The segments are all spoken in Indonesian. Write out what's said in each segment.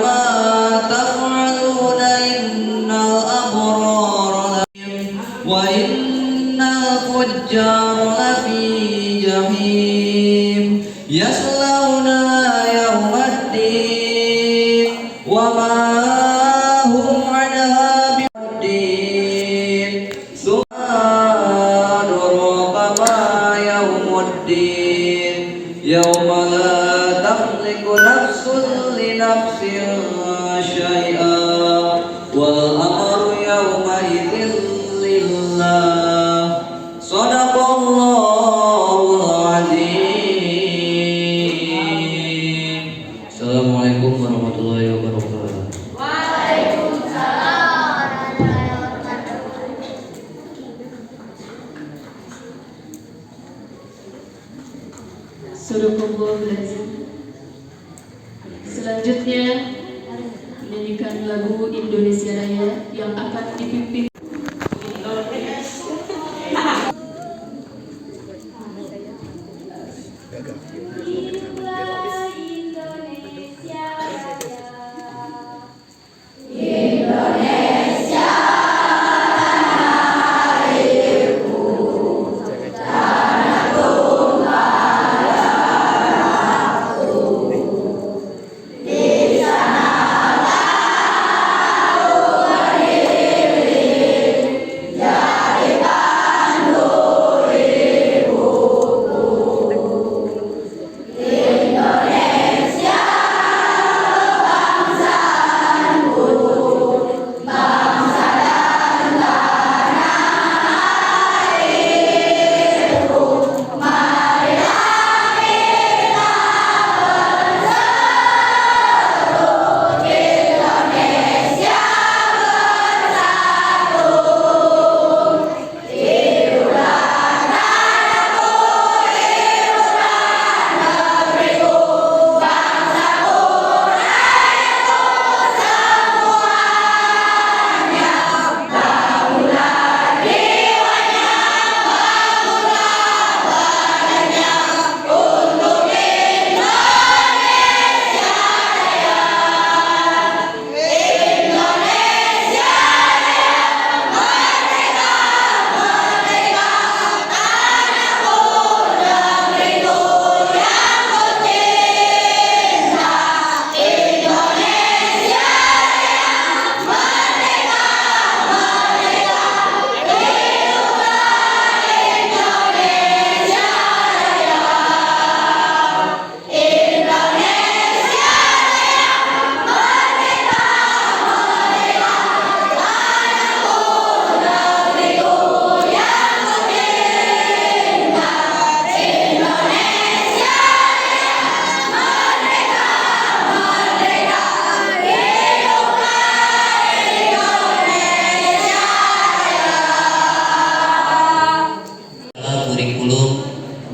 ما تفعلون إن الأبرار وإن الفجار لفي جحيم يصلونها يوم الدين وما هم عنها بالدين ثم أدراك ما يوم الدين يوم لا تملك نفس لنفس شيئا والأمر يومئذ لله صدق الله العظيم. Assalamualaikum warahmatullahi wabarakatuh. Sadaqallahul. Selanjutnya menyanyikan lagu Indonesia Raya yang akan dipimpin kurikulum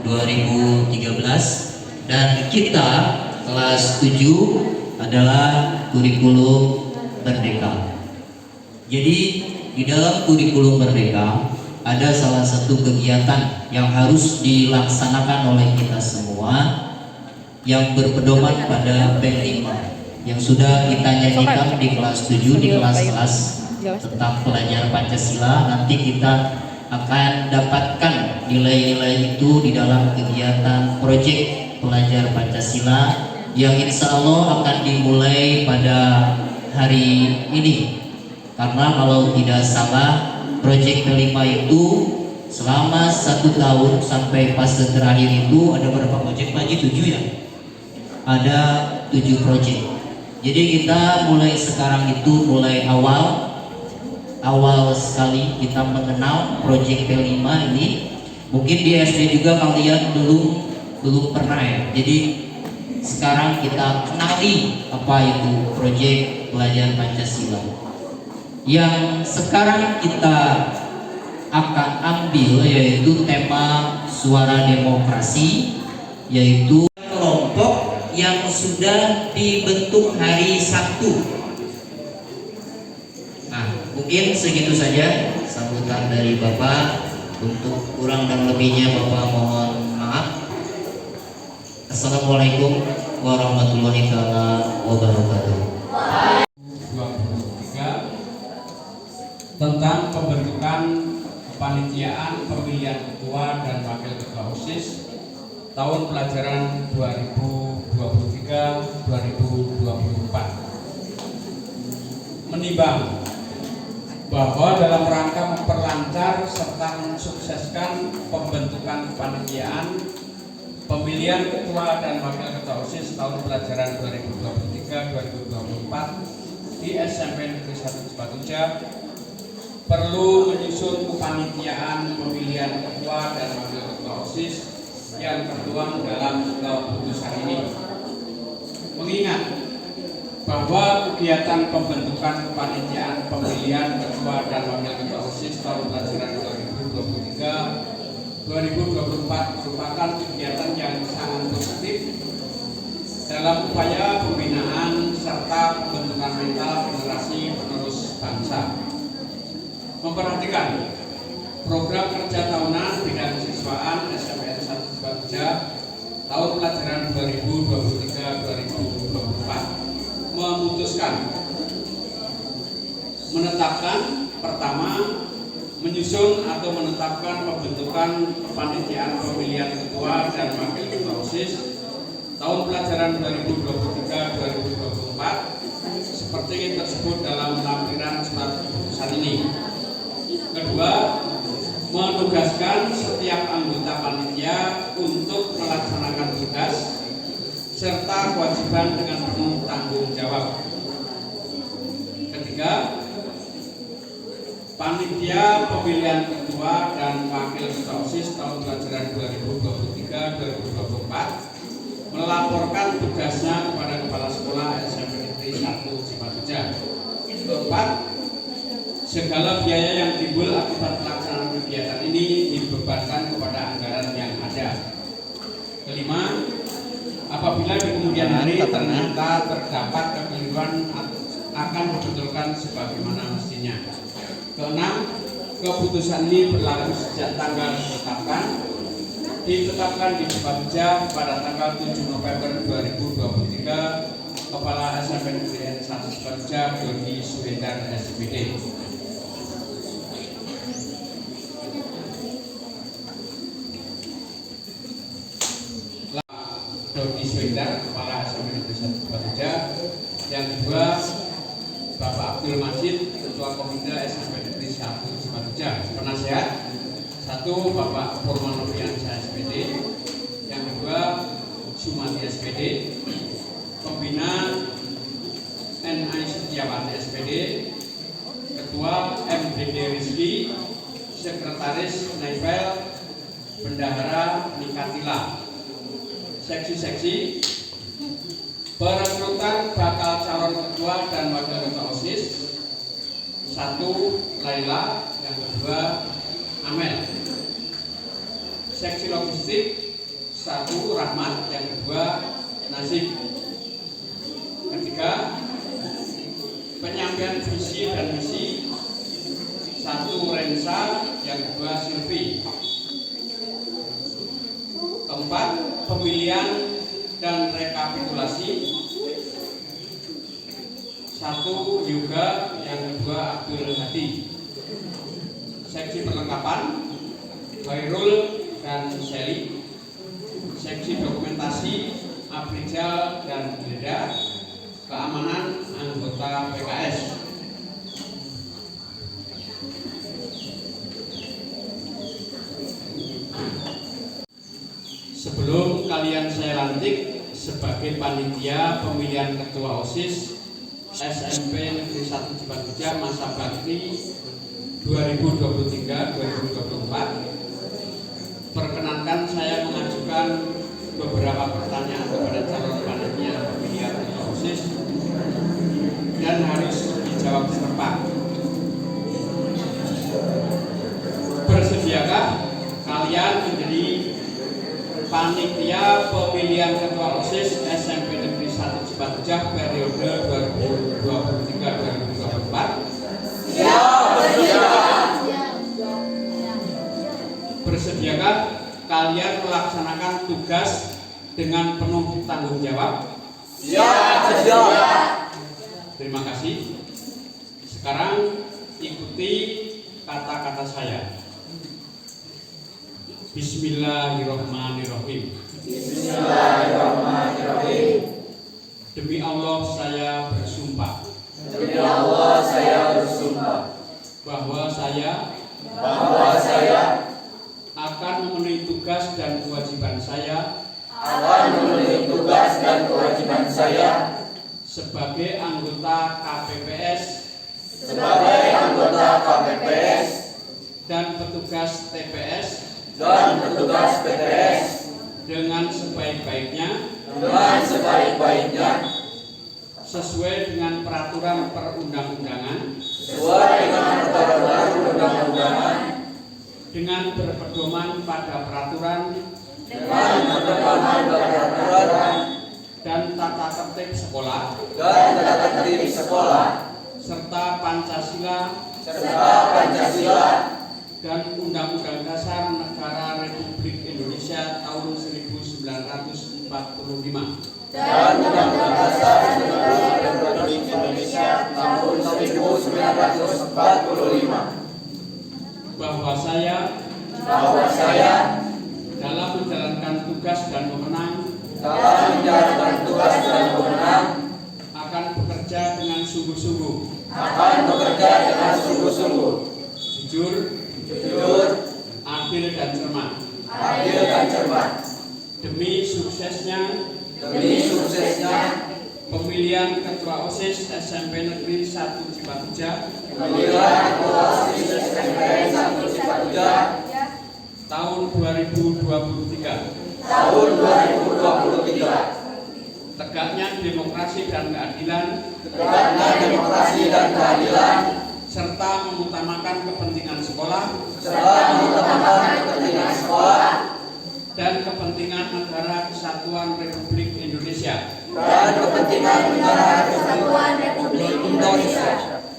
2013 dan kita kelas 7 adalah kurikulum Merdeka. Jadi di dalam kurikulum Merdeka ada salah satu kegiatan yang harus dilaksanakan oleh kita semua yang berpedoman pada P5 yang sudah kita nyanyikan di kelas 7 di kelas-kelas tentang pelajar Pancasila. Nanti kita akan dapatkan nilai-nilai itu di dalam kegiatan proyek pelajar Pancasila yang insya Allah akan dimulai pada hari ini. Karena kalau tidak salah proyek kelima itu selama 1 tahun sampai fase terakhir itu ada berapa proyek lagi? 7 ya? Ada 7 proyek. Jadi kita mulai sekarang itu mulai awal sekali kita mengenal proyek P5 ini. Mungkin di SD juga kalian belum pernah ya. Jadi sekarang kita kenali apa itu proyek pelajar Pancasila. Yang sekarang kita akan ambil yaitu tema suara demokrasi, yaitu kelompok yang sudah dibentuk hari Sabtu. Nah, mungkin segitu saja sambutan dari Bapak. Untuk kurang dan lebihnya Bapak mohon maaf. Assalamualaikum warahmatullahi wabarakatuh. kepanitiaan pemilihan ketua dan wakil ketua OSIS tahun pelajaran 2023-2024. Menimbang bahwa dalam rangka memperlancar serta mensukseskan pembentukan kepanitiaan pemilihan ketua dan wakil ketua OSIS tahun pelajaran 2023-2024 di SMP Negeri 1 Cipatujah, perlu menyusun kepanitiaan pemilihan ketua dan wakil ketua OSIS yang tertuang dalam keputusan ini. Mengingat bahwa kegiatan pembentukan kepanitiaan pemilihan ketua dan wakil ketua OSIS tahun pelajaran 2023-2024 merupakan kegiatan yang sangat positif dalam upaya pembinaan serta pembentukan mental generasi penerus bangsa. Memperhatikan program kerja tahunan bidang siswaan SMPN 1 Cipatujah tahun pelajaran 2023-2024 memutuskan menetapkan pertama, menyusun atau menetapkan pembentukan kepanitiaan pemilihan ketua dan wakil ketua OSIS tahun pelajaran 2023-2024 seperti tersebut dalam lampiran surat keputusan ini. Kedua, menugaskan setiap anggota panitia untuk melaksanakan tugas serta kewajiban dengan penuh tanggung jawab. Ketiga, panitia pemilihan ketua dan wakil ketua OSIS tahun pelajaran 2023-2024 melaporkan tugasnya kepada Kepala Sekolah SMP Negeri 1 Cipatujah. Keempat, segala biaya yang timbul akibat pelaksanaan kegiatan ini dibebankan kepada anggaran yang ada. Kelima, apabila di kemudian hari ternyata terdapat kekeliruan akan dibetulkan sebagaimana mestinya. Keenam, keputusan ini berlaku sejak tanggal ditetapkan di Cipatujah pada tanggal 7 November 2023 Kepala SMP Negeri 1 Cipatujah Dodi Suhendar SPD. Dodi Suhendar, Kepala SMP Negeri 1 Cipatujah. Yang kedua, Bapak Abdul Majid, Ketua Komite SMP Negeri 1 Cipatujah. Penasehat 1, Bapak Purmanoviansyah SPD. Yang kedua, Sumati SPD. Pembina NI Setiawati SPD. Ketua MDD Rizky. Sekretaris Naifel. Bendahara Nikatila. Seksi-seksi perekrutan bakal calon ketua dan wakil ketua OSIS 1, Laila. Yang kedua, Amel. Seksi logistik 1, Rahmat. Yang kedua, Nasib. Ketiga, penyampaian visi dan misi 1, Rensa. Yang kedua, Silvi. Keempat, pemilihan dan rekapitulasi 1, Yoga. Yang kedua, Abdul Hadi. Seksi perlengkapan Khairul dan Shelly. Seksi dokumentasi Afrizal dan Leda. Keamanan anggota PKS. Sebelum kalian saya lantik sebagai panitia pemilihan ketua OSIS SMP Negeri 1 Cipatujah masa bakti 2023-2024, perkenankan saya mengajukan beberapa pertanyaan kepada calon panitia pemilihan ketua OSIS dan harus dijawab setempat. Bersediakah kalian menjadi panitia pemilihan ketua OSIS SMP Negeri 1 Cipatujah periode 2023-2024? Ya, bersedia. Bersediakah kalian melaksanakan tugas dengan penuh tanggung jawab? Ya, bersedia. Terima kasih. Sekarang ikuti kata-kata saya. Bismillahirrahmanirrahim. Bismillahirrahmanirrahim. Demi Allah saya bersumpah Demi Allah saya bersumpah bahwa saya akan memenuhi tugas dan kewajiban saya sebagai anggota KPPS dan petugas TPS dengan sebaik-baiknya sesuai dengan peraturan perundang-undangan dengan berpedoman pada peraturan dan tata tertib sekolah serta Pancasila dan Undang-Undang Dasar Negara Republik Indonesia tahun 1945 bahwa saya dalam menjalankan tugas dan wewenang akan bekerja dengan sungguh-sungguh, jujur, adil dan cermat demi suksesnya pemilihan Ketua OSIS SMP Negeri 1 Cipatujah tahun 2023. Tegaknya demokrasi dan keadilan serta mengutamakan kepentingan sekolah dan kepentingan negara kesatuan Republik Indonesia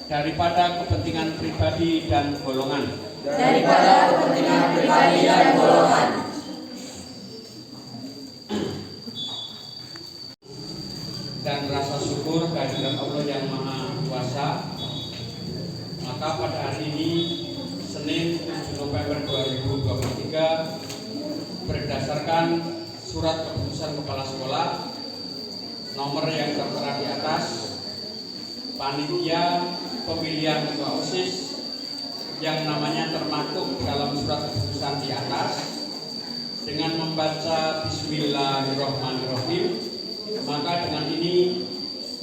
daripada kepentingan pribadi dan golongan. Dan rasa syukur kehadirat Allah yang Maha Kuasa, maka pada hari ini Senin 7 November 2023 berdasarkan surat keputusan kepala sekolah nomor yang tertera di atas, panitia pemilihan ketua OSIS yang namanya termaktub dalam surat keputusan di atas dengan membaca Bismillahirrahmanirrahim, maka dengan ini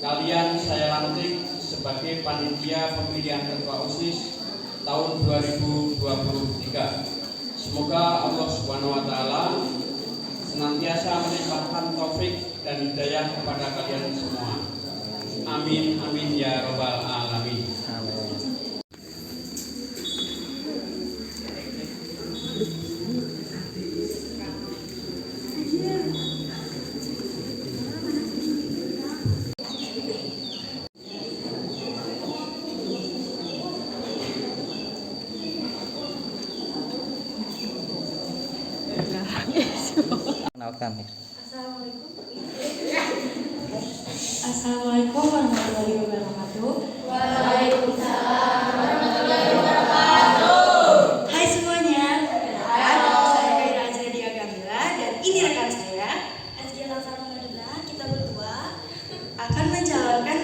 kalian saya lantik sebagai panitia pemilihan ketua OSIS tahun 2023. Semoga Allah Subhanahu wa taala senantiasa melimpahkan taufik dan hidayah kepada kalian semua. Amin amin ya rabbal alamin. Assalamualaikum warahmatullahi wabarakatuh. Waalaikumsalam warahmatullahi wabarakatuh. Hai semuanya. Saya Kaira Azradia Gamila dan ini rekan saya Azkia Laksana Madura. Kita berdua akan mencalonkan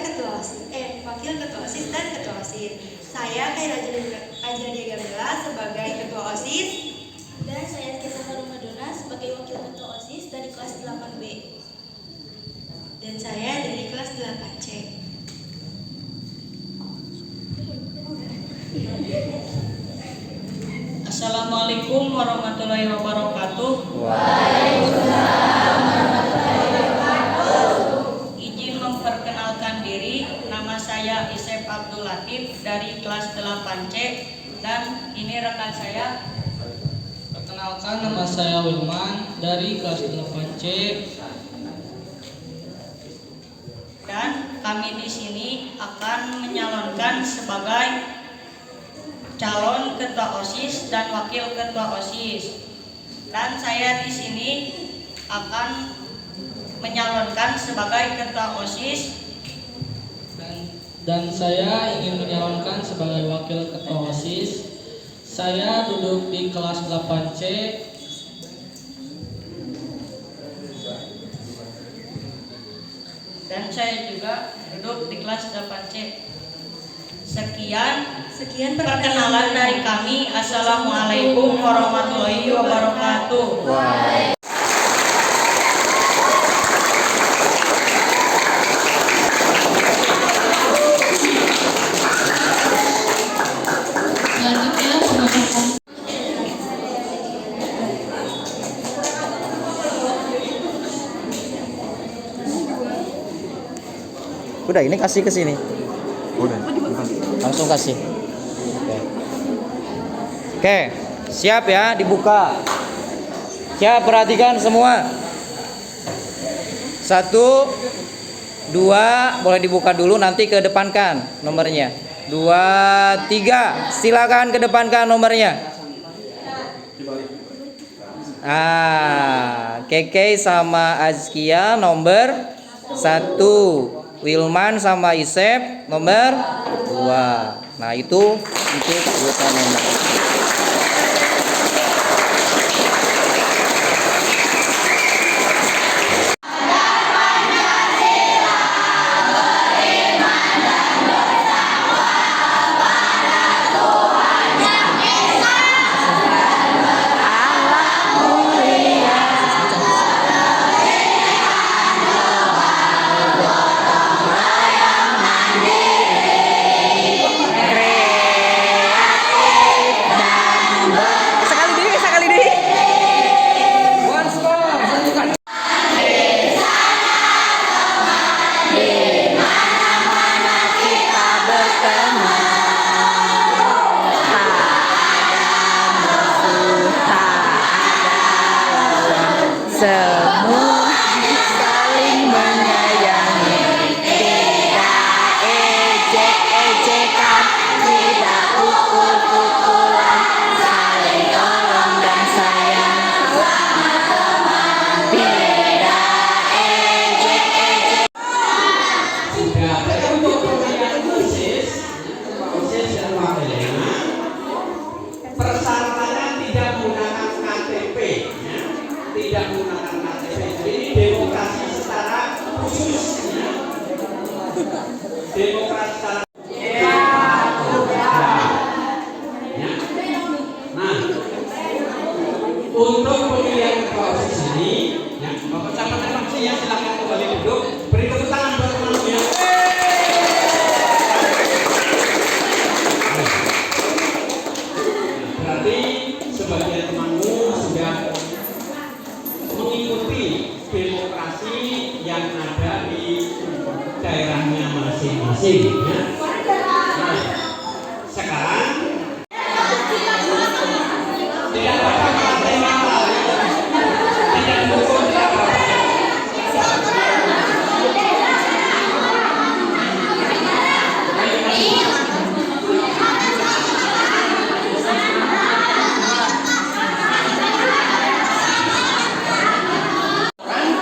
wakil ketua OSIS dan ketua OSIS. Saya Kaira Azradia Gamila sebagai ketua OSIS dan saya Azkia Laksana Madura sebagai wakil ketua OSIS dari kelas 8B. dan saya dari kelas 8C. Assalamualaikum warahmatullahi wabarakatuh. Waalaikumsalam warahmatullahi wabarakatuh. Izin memperkenalkan diri, nama saya Isep Abdul Latif dari kelas 8C dan ini rekan saya. Perkenalkan, nama saya Wilman dari kelas 8C. Dan kami di sini akan menyalonkan sebagai calon ketua OSIS dan wakil ketua OSIS. Dan saya di sini akan menyalonkan sebagai ketua OSIS. Dan saya ingin menyalonkan sebagai wakil ketua OSIS. Saya duduk di kelas 8C saya juga duduk di kelas 8C. Sekian perkenalan dari kami. Assalamualaikum warahmatullahi wabarakatuh. Selanjutnya pengucapan Udah, ini kasih ke sini. Udah. Langsung kasih. Oke. Siap ya, dibuka. Siap, perhatikan semua. 1, 2, boleh dibuka dulu, nanti kedepankan nomornya. 2, 3, silakan kedepankan nomornya. Keke sama Azkia nomor 1. Wilman sama Isep nomor 2. Nah, itu untuk urutan nomor. Semua saling menyayangi, tidak ejek-ejekan, tidak pukul-pukulan, saling tolong dan sayang, tidak ejek-ejek. Nah, untuk pemilihan OSIS dan wakilnya, persyaratannya tidak menggunakan KTP, ya. Tidak menggunakan KTP. Ini demokrasi secara khusus, ya. Demokrasi secara ya. Nah, untuk pemilihan ketua OSIS ini, ya, Bapak Camat Fraksi ya, silakan kembali duduk. Beri tepuk tangan buat teman-teman. Berarti sebagian temanmu sudah mengikuti demokrasi yang ada di daerahnya masing-masing, ya. Nah, sekarang tidak ada partai apa, tidak mendukung apa.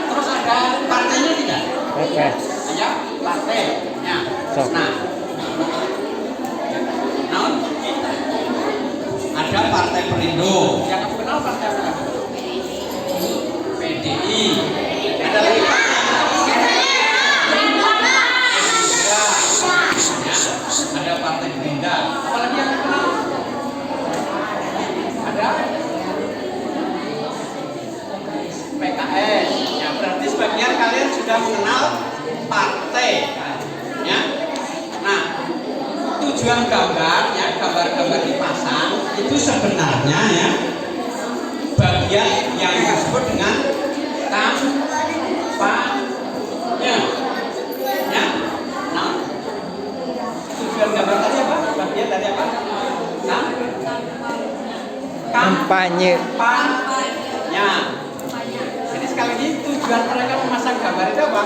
Terus ada partainya tidak? Oke. Ya, partainya. So. Nah, ada Partai Perindo. Yang kamu kenal partai apa? PDI. Ada lagi ada Partai Gerindra. Apalagi yang kamu kenal? Ada PKS. Ya, berarti sebagian kalian sudah mengenal partai, ya. Nah, tujuan gambar, ya, gambar-gambar dipasang itu sebenarnya, ya, bagian yang disebut dengan kampanye, ya. Nah, tujuan gambar tadi apa? Bagian dari apa? Kampanye. Kampanye. Jadi sekali lagi tujuan mereka memasang gambar itu apa?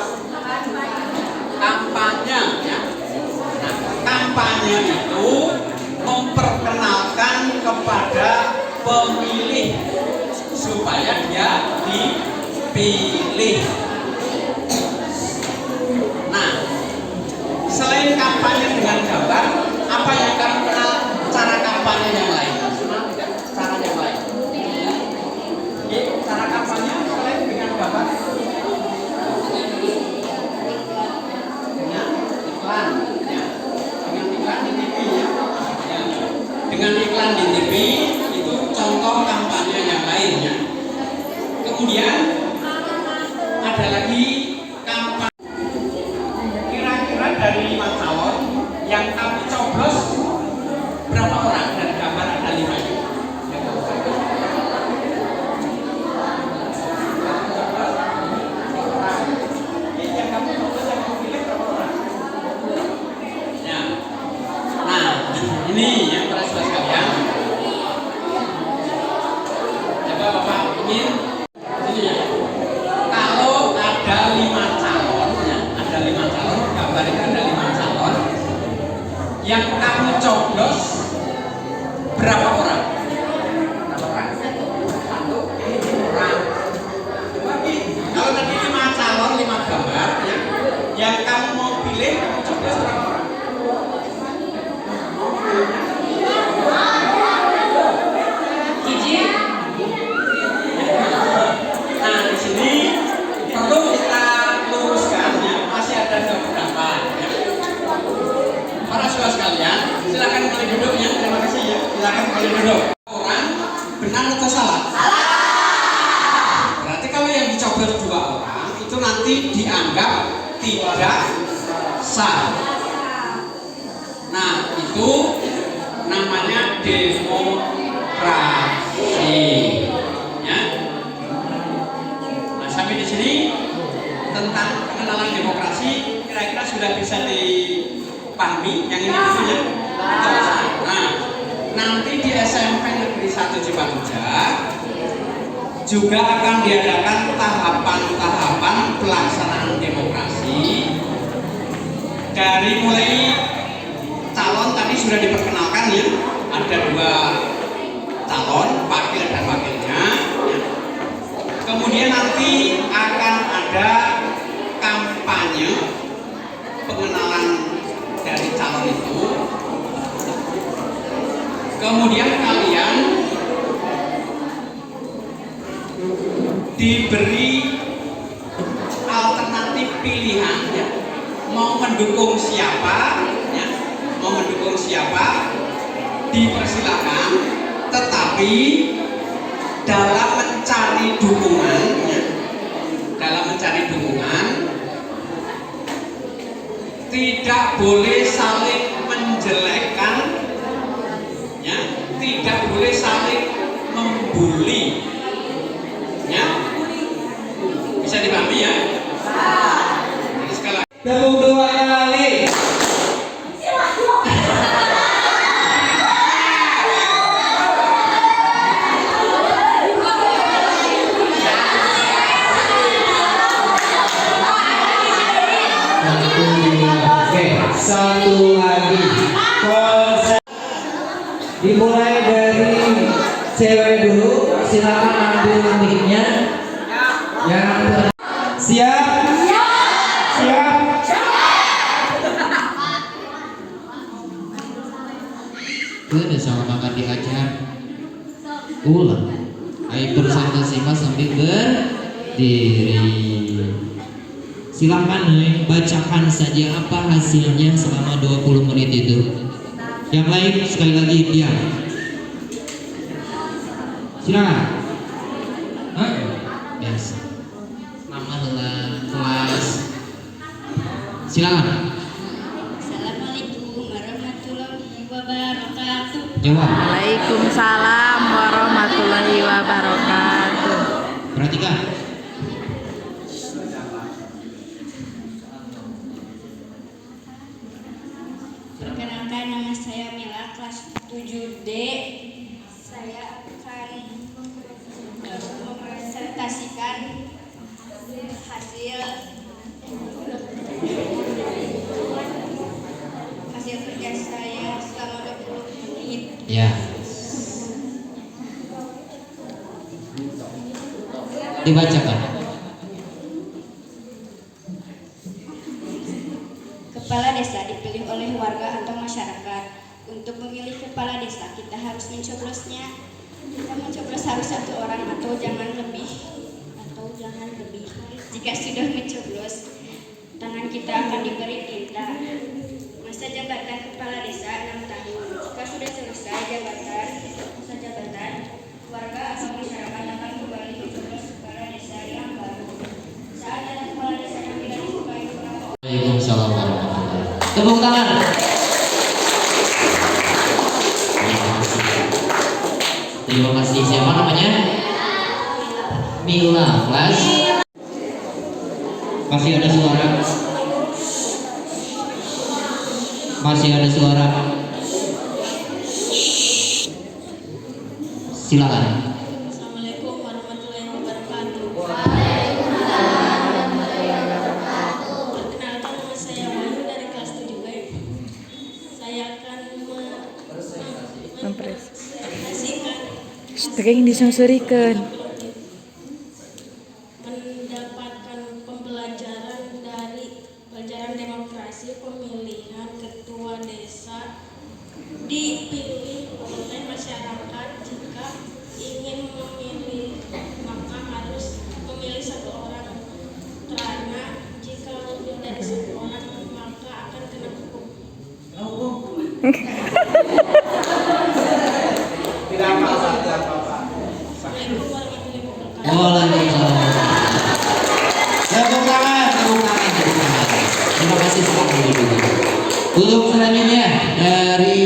Kampanye, ya. Nah, kampanye itu memperkenalkan kepada pemilih supaya dia dipilih. Nah, selain kampanye dengan gambar, apa yang kamu kenal cara kampanye yang lain? Cara yang lain? Cara kampanye selain dengan gambar? dengan iklan di TV itu contoh kampanye yang lainnya. Kemudian ada lagi kampanye. Kira-kira dari 5 calon yang kami coblos berapa orang? Dari gambar ada 5 ini. Yang kami coblos yang memilih berapa orang? Ya. Nah, ini yang para siswa sekalian. Coba Bapak ingin ini ya. Kalau ada 5 calon, ya, ada 5 calon, gambar itu ada 5 calon. Yang kamu coblos berapa orang? Berapa orang? 1 orang. Tapi kalau tadi 5 calon, 5 gambar, ya, yang kamu mau pilih, kamu coblos berapa orang? Nah, di sini perlu kita luruskan ya, masih ada beberapa ya. Para siswa sekalian, silakan kembali duduk ya. Terima kasih ya. Silakan kembali duduk. Orang benar atau salah? Salah. Berarti kalau yang dicoblos 2 orang itu nanti dianggap tidak sah. Nah, itu namanya demokrasi. Ya. Nah, sampai di sini tentang pengenalan demokrasi kira-kira sudah bisa dipahami yang ini dulunya. Nah, nanti di SMP Negeri 1 Cipatujah juga akan diadakan tahapan-tahapan pelaksanaan demokrasi dari mulai calon tadi sudah diperkenalkan ya, ada 2 calon, wakil dan wakilnya ya. Kemudian nanti akan ada kampanye pengenalan dari calon itu. Kemudian kalian diberi alternatif pilihan ya, mau mendukung siapa ya, mau mendukung siapa dipersilakan, tetapi dalam mencari dukungan ya, dalam mencari dukungan tidak boleh saling menjelekkan ya, tidak boleh saling membuli ya. Bisa dipahami ya? Jadi sekali lagi Tepuk 2 kali. Oke, 1 lagi. Konsep dimulai dari cewek dulu. Silakan ambil mic-nya. Yang siap? Siap. Kita sama makan diajar. Ulang. Ayo presentasi mas sambil berdiri. Silakan bacakan saja apa hasilnya selama 20 menit itu. Yang lain sekali lagi diam. Silakan. Yes. Nama adalah kelas. Silakan. Assalamualaikum warahmatullahi wabarakatuh. Jawab. Waalaikumsalam warahmatullahi wabarakatuh. Perhatikan. Perkenalkan, nama saya Mila, kelas 7D. Saya akan mempresentasikan hasil kerja saya selama 20 menit. Ya. Dibacakan. Kepala desa dipilih oleh warga atau masyarakat. Untuk memilih kepala desa, kita harus mencoblosnya. Kita mencoblos harus 1 orang atau jangan lebih. Jika sudah mencoblos, tangan kita akan diberi tinta. Masa jabatan kepala desa 6 tahun. Jika sudah selesai jabatan masa jabatan, warga atau masyarakat akan kembali mencoblos kepala desa yang baru. Saat ada kepala desa yang tidak disukai beberapa orang. Waalaikumsalam warahmatullahi wabarakatuh. Tepuk tangan. Terima kasih. Siapa namanya? Mila. Kelas? Masih ada suara? Masih ada suara? Silakan. Assalamualaikum warahmatullahi wabarakatuh. Perkenalkan, nama saya Wahyu dari kelas 7B. Saya akan mempresentasikan Sering disengsurikan. mendapatkan pembelajaran dari pelajaran demokrasi pemilihan ketua desa dipilih oleh masyarakat. Jika ingin memilih maka harus memilih satu orang, karena jika lebih dari satu orang maka akan kena hukum. Tidak apa-apa, tidak apa-apa. Assalamualaikum warahmatullahi wabarakatuh. Waalaikumsalam. Tepuk tangan, tepuk tangan, tepuk tangan. Terima kasih sekali. Untuk selanjutnya dari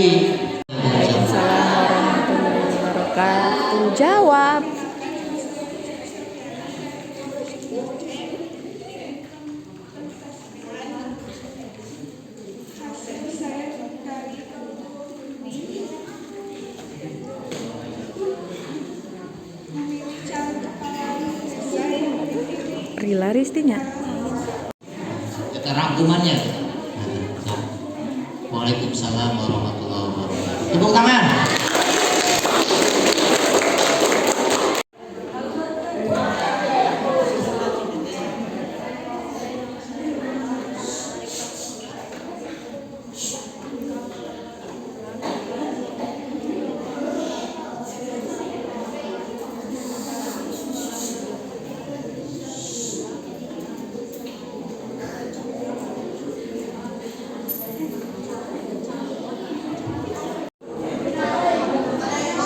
Waalaikumsalam warahmatullahi wabarakatuh. Jawab. Rila Ristinya. rangkumannya. Waalaikumsalam warahmatullahi wabarakatuh. Tepuk tangan.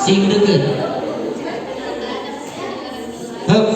Sing deket. Hup.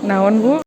Naon Bu?